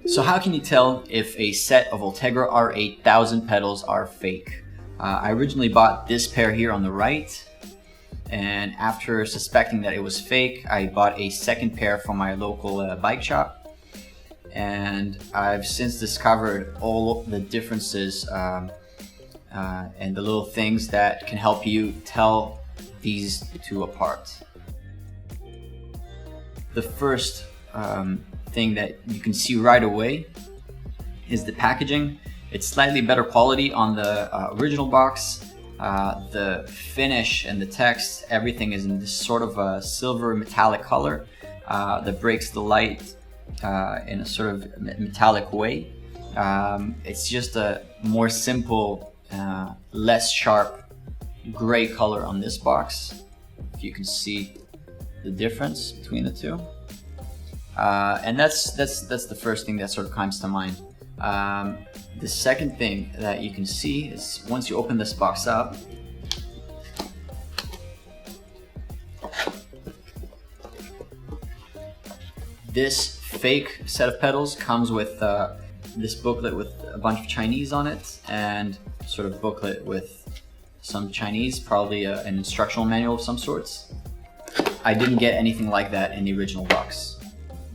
So how can you tell if a set of Ultegra R8000 pedals are fake? I originally bought this pair here on the right, and after suspecting that it was fake, I bought a second pair from my local bike shop, and I've since discovered all the differences and the little things that can help you tell these two apart. The first thing that you can see right away is the packaging. It's slightly better quality on the original box. The finish and the text, everything is in this sort of a silver metallic color that breaks the light in a sort of metallic way. It's just a more simple, less sharp gray color on this box, if you can see the difference between the two. And that's the first thing that sort of comes to mind. The second thing that you can see is once you open this box up, this fake set of pedals comes with this booklet with a bunch of Chinese on it, and sort of booklet with some Chinese, probably an instructional manual of some sorts. I didn't get anything like that in the original box.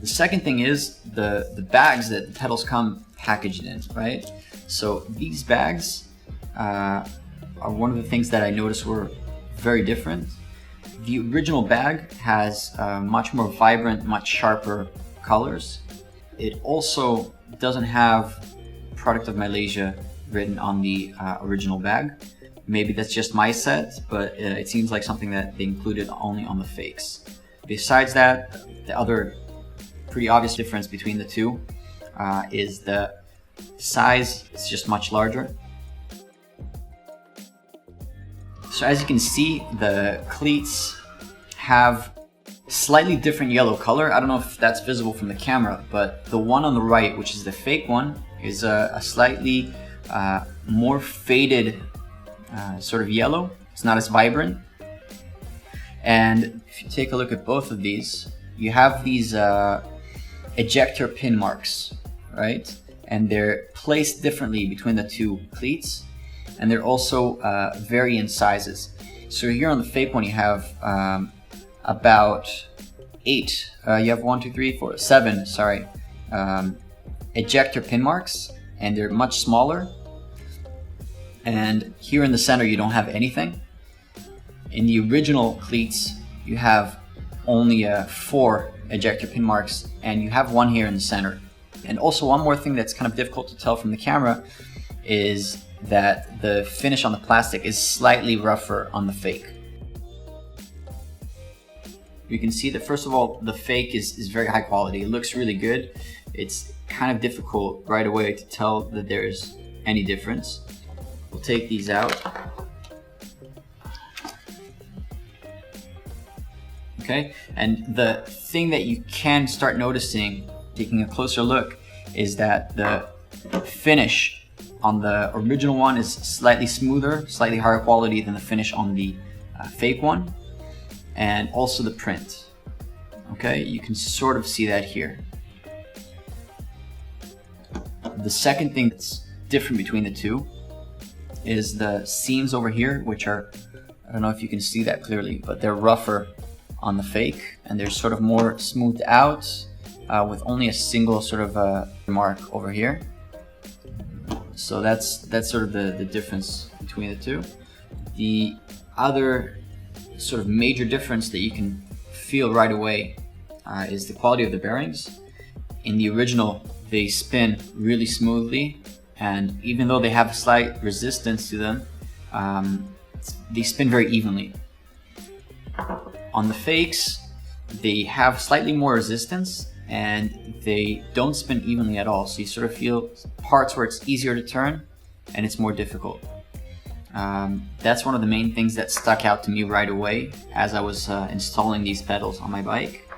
The second thing is the bags that the pedals come packaged in, right? So these bags are one of the things that I noticed were very different. The original bag has much more vibrant, much sharper colors. It also doesn't have product of Malaysia written on the original bag. Maybe that's just my set, but it seems like something that they included only on the fakes. Besides that, the other pretty obvious difference between the two is the size. It's just much larger. So as you can see, the cleats have slightly different yellow color. I don't know if that's visible from the camera, but the one on the right, which is the fake one, is a slightly more faded sort of yellow. It's not as vibrant. And if you take a look at both of these, you have these ejector pin marks, right? And they're placed differently between the two cleats, and they're also vary in sizes. So here on the fake one, you have about 8, you have 1, 2, 3, 4, 7, sorry, ejector pin marks, and they're much smaller. And here in the center, you don't have anything. In the original cleats, you have only 4 ejector pin marks, and you have one here in the center. And also one more thing that's kind of difficult to tell from the camera is that the finish on the plastic is slightly rougher on the fake. You can see that first of all, the fake is very high quality. It looks really good. It's kind of difficult right away to tell that there's any difference. We'll take these out. Okay, and the thing that you can start noticing, taking a closer look, is that the finish on the original one is slightly smoother, slightly higher quality than the finish on the fake one, and also the print. Okay, you can sort of see that here. The second thing that's different between the two is the seams over here, which are, I don't know if you can see that clearly, but they're rougher on the fake, and they're sort of more smoothed out with only a single sort of mark over here. So that's sort of the difference between the two. The other sort of major difference that you can feel right away is the quality of the bearings. In the original, they spin really smoothly, and even though they have a slight resistance to them, they spin very evenly. On the fakes, they have slightly more resistance, and they don't spin evenly at all. So you sort of feel parts where it's easier to turn and it's more difficult. That's one of the main things that stuck out to me right away as I was installing these pedals on my bike.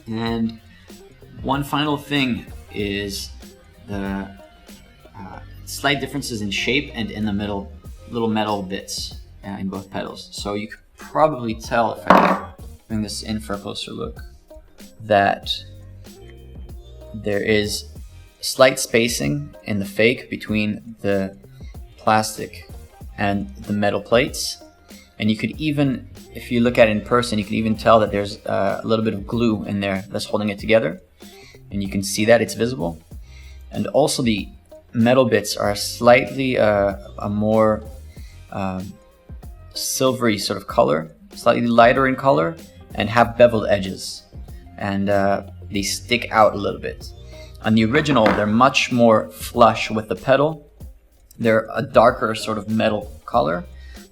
And one final thing is the slight differences in shape and in the middle, little metal bits in both pedals. So you could probably tell if I bring this in for a closer look. that there is slight spacing in the fake between the plastic and the metal plates, and you could even, if you look at it in person, you can even tell that there's a little bit of glue in there that's holding it together, and you can see that it's visible. And also the metal bits are slightly a more silvery sort of color, slightly lighter in color, and have beveled edges, and they stick out a little bit. On the original, they're much more flush with the pedal. They're a darker sort of metal color,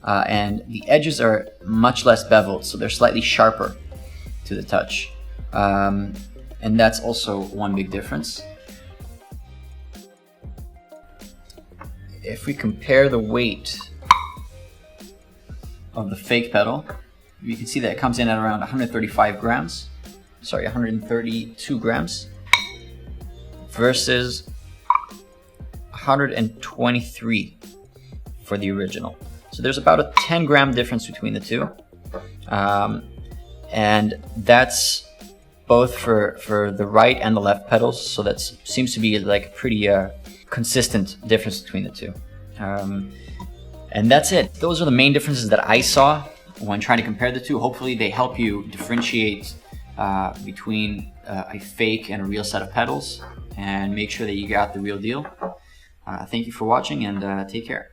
and the edges are much less beveled, so they're slightly sharper to the touch. And that's also one big difference. If we compare the weight of the fake pedal, you can see that it comes in at around 132 grams versus 123 for the original. So there's about a 10-gram difference between the two, and that's both for the right and the left pedals. So that seems to be like a pretty consistent difference between the two. And that's it. Those are the main differences that I saw when trying to compare the two. Hopefully they help you differentiate between a fake and a real set of pedals, and make sure that you got the real deal. Thank you for watching, and take care.